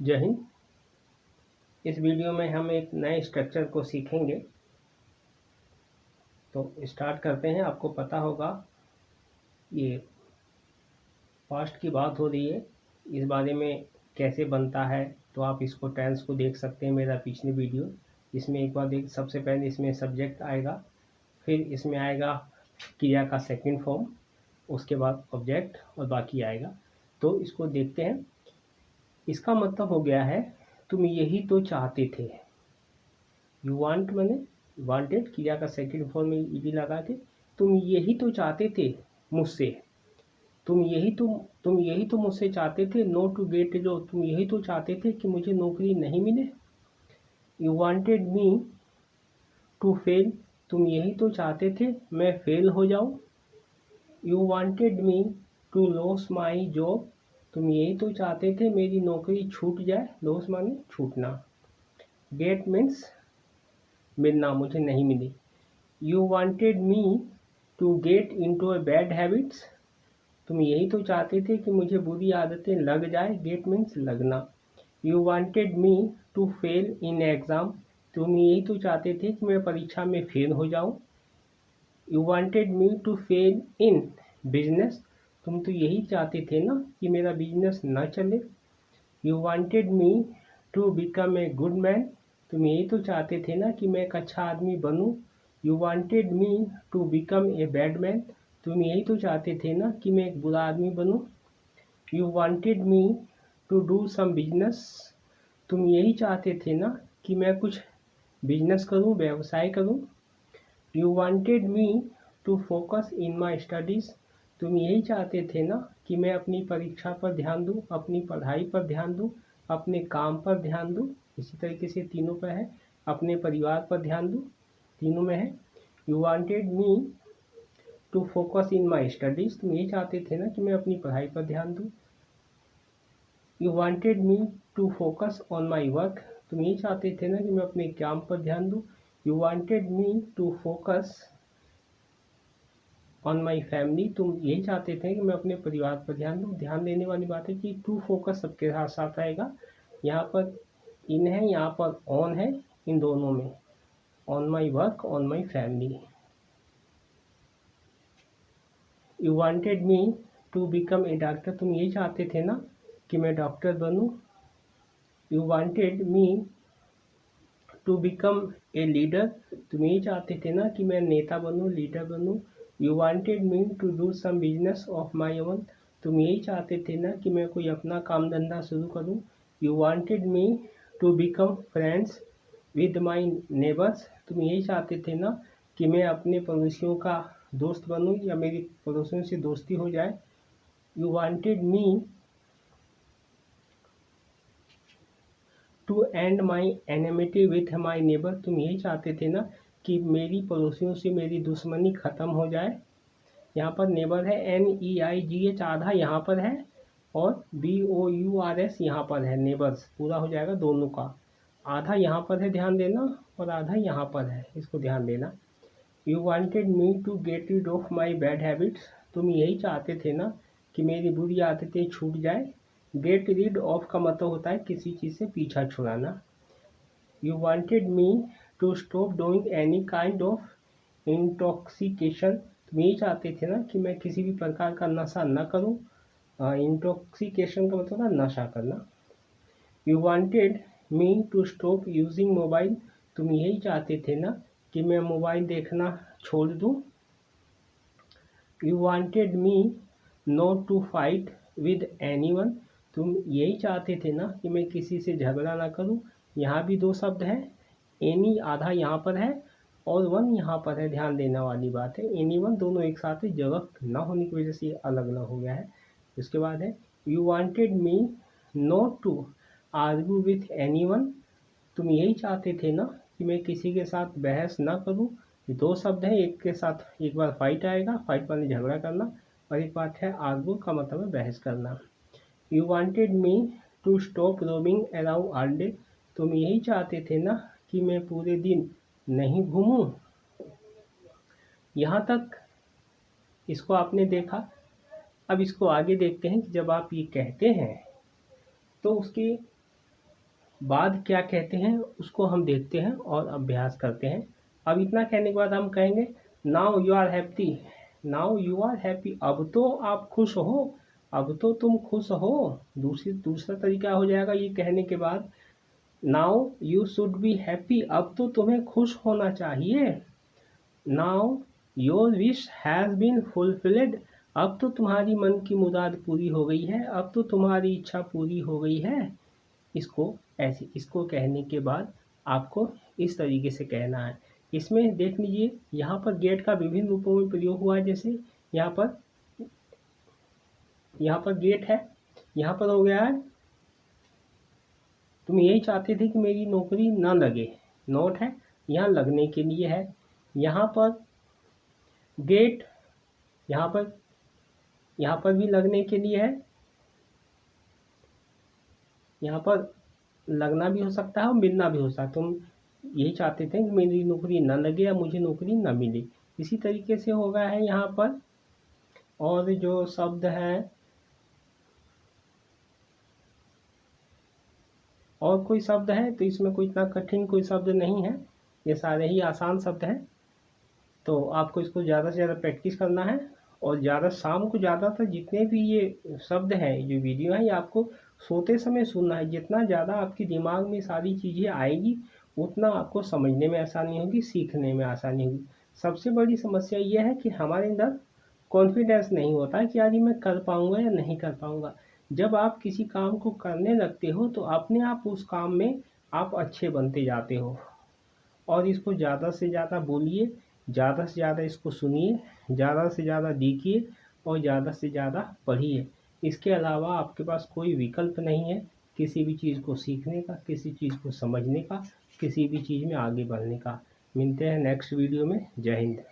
जय हिंद। इस वीडियो में हम एक नए स्ट्रक्चर को सीखेंगे। तो स्टार्ट करते हैं। आपको पता होगा ये पास्ट की बात हो रही है, इस बारे में कैसे बनता है। तो आप इसको टेंस को देख सकते हैं, मेरा पिछले वीडियो। इसमें एक बार देख, सबसे पहले इसमें सब्जेक्ट आएगा, फिर इसमें आएगा क्रिया का सेकंड फॉर्म, उसके बाद ऑब्जेक्ट और बाकी आएगा। तो इसको देखते हैं। इसका मतलब हो गया है तुम यही तो चाहते थे। यू वांट मैंने वांटेड, क्रिया का सेकंड फॉर्म में ईडी लगा के तुम यही तो चाहते थे मुझसे। तुम यही तो मुझसे चाहते थे। नो टू गेट जो, तुम यही तो चाहते थे कि मुझे नौकरी नहीं मिले। You wanted me to fail, तुम यही तो चाहते थे मैं फेल हो जाऊं। You wanted me to loss my job, तुम यही तो चाहते थे मेरी नौकरी छूट जाए। लॉस माने छूटना, गेट मीन्स मिलना, मुझे नहीं मिली। You wanted me to get into a bad habits, तुम यही तो चाहते थे कि मुझे बुरी आदतें लग जाए। गेट मीन्स लगना। You wanted me to fail in exam, तुम यही तो चाहते थे कि मैं परीक्षा में फेल हो जाऊं। You wanted me to fail in business, तुम तो यही चाहते थे ना कि मेरा बिजनेस न चले। You wanted me to become a good man, तुम यही तो चाहते थे ना कि मैं एक अच्छा आदमी बनूं। You wanted me to become a bad man, तुम यही तो चाहते थे ना कि मैं एक बुरा आदमी बनूं। You wanted me to do some business, तुम यही चाहते थे ना कि मैं कुछ बिजनेस करूं, व्यवसाय करूं। You wanted me to focus in my studies, तुम यही चाहते थे ना कि मैं अपनी परीक्षा पर ध्यान दूं, अपनी पढ़ाई पर ध्यान दूं, अपने काम पर ध्यान दूं। इसी तरीके से तीनों पर है, अपने परिवार पर ध्यान दूं, तीनों में है। You wanted me to focus in my studies, तुम यही चाहते थे ना कि मैं अपनी पढ़ाई पर ध्यान दूं। You wanted me to focus on my work, तुम यही चाहते थे ना कि मैं अपने काम पर ध्यान दूं। You wanted me to focus on my family, तुम यही चाहते थे कि मैं अपने परिवार पर ध्यान दूँ। ध्यान देने वाली बात है कि टू फोकस सबके साथ साथ आएगा। यहाँ पर इन है, यहाँ पर ऑन है, इन दोनों में on my work, on my family. You wanted me to become a doctor, तुम यही चाहते थे ना कि मैं डॉक्टर बनूँ। You wanted me to become a leader, तुम यही चाहते थे ना कि मैं नेता बनूँ, लीडर बनूँ। You wanted me to do some business of my own, तुम यही चाहते थे ना कि मैं कोई अपना काम धंधा शुरू करूँ। You wanted me to become friends with my neighbours, तुम यही चाहते थे ना कि मैं अपने पड़ोसियों का दोस्त बनूँ या मेरी पड़ोसियों से दोस्ती हो जाए। You wanted me to end my enmity with my neighbour, तुम यही चाहते थे ना कि मेरी पड़ोसियों से मेरी दुश्मनी ख़त्म हो जाए। यहाँ पर नेबर है NEIGH, आधा यहाँ पर है और BOURS यहाँ पर है। नेबर्स पूरा हो जाएगा दोनों का, आधा यहाँ पर है, ध्यान देना, और आधा यहाँ पर है, इसको ध्यान देना। You wanted me to get rid of my bad habits, तुम यही चाहते थे ना कि मेरी बुरी आदतें छूट जाए। गेट रीड ऑफ का मतलब होता है किसी चीज़ से पीछा छुड़ाना। You wanted me to stop doing any kind of intoxication, तुम यही चाहते थे ना कि मैं किसी भी प्रकार का नशा न करूं। इंटॉक्सिकेशन का मतलब है नशा करना। You wanted me to stop using mobile, तुम यही चाहते थे ना कि मैं मोबाइल देखना छोड़ दूं। You wanted me not to fight with anyone, तुम यही चाहते थे ना कि मैं किसी से झगड़ा ना करूं। यहाँ भी दो शब्द हैं, एनी आधा यहाँ पर है और वन यहाँ पर है, ध्यान देने वाली बात है। एनी वन दोनों एक साथ है, जगह ना होने की वजह से ये अलग अलग हो गया है। उसके बाद है you wanted me not to argue with anyone, तुम यही चाहते थे ना कि मैं किसी के साथ बहस ना करूं। दो शब्द हैं, एक के साथ एक बार फाइट आएगा, फाइट माने झगड़ा करना, और एक बात है आर्गू का मतलब है बहस करना। You wanted me to stop roaming around all day, तुम यही चाहते थे ना कि मैं पूरे दिन नहीं घूमूं। यहाँ तक इसको आपने देखा। अब इसको आगे देखते हैं कि जब आप ये कहते हैं तो उसकी बाद क्या कहते हैं उसको हम देखते हैं और अभ्यास करते हैं। अब इतना कहने के बाद हम कहेंगे now you are happy, now you are happy, अब तो आप खुश हो, अब तो तुम खुश हो। दूसरा तरीका हो जाएगा ये कहने के बाद, now you should be happy, अब तो तुम्हें खुश होना चाहिए। Now your wish has been fulfilled, अब तो तुम्हारी मन की मुराद पूरी हो गई है, अब तो तुम्हारी इच्छा पूरी हो गई है। इसको कहने के बाद आपको इस तरीके से कहना है। इसमें देख लीजिए यहाँ पर गेट का विभिन्न रूपों में प्रयोग हुआ है। जैसे यहाँ पर गेट है, यहाँ पर हो गया है तुम यही चाहते थे कि मेरी नौकरी ना लगे, नोट है, यहाँ लगने के लिए है। यहाँ पर गेट, यहाँ पर भी लगने के लिए है, यहाँ पर लगना भी हो सकता है और मिलना भी हो सकता है। तुम यही चाहते थे कि मेरी नौकरी ना लगे या मुझे नौकरी ना मिले, इसी तरीके से हो गया है यहाँ पर। और जो शब्द है, और कोई शब्द है तो इसमें कोई इतना कठिन कोई शब्द नहीं है, ये सारे ही आसान शब्द हैं। तो आपको इसको ज़्यादा से ज़्यादा प्रैक्टिस करना है और शाम को ज़्यादातर जितने भी ये शब्द हैं, जो वीडियो हैं, ये आपको सोते समय सुनना है। जितना ज़्यादा आपके दिमाग में सारी चीज़ें आएगी उतना आपको समझने में आसानी होगी, सीखने में आसानी होगी। सबसे बड़ी समस्या ये है कि हमारे अंदर कॉन्फिडेंस नहीं होता है कि यार मैं कर पाऊँगा या नहीं कर पाऊँगा। जब आप किसी काम को करने लगते हो तो अपने आप उस काम में आप अच्छे बनते जाते हो। और इसको ज़्यादा से ज़्यादा बोलिए, ज़्यादा से ज़्यादा इसको सुनिए, ज़्यादा से ज़्यादा देखिए और ज़्यादा से ज़्यादा पढ़िए। इसके अलावा आपके पास कोई विकल्प नहीं है किसी भी चीज़ को सीखने का, किसी चीज़ को समझने का, किसी भी चीज़ में आगे बढ़ने का। मिलते हैं नेक्स्ट वीडियो में। जय हिंद।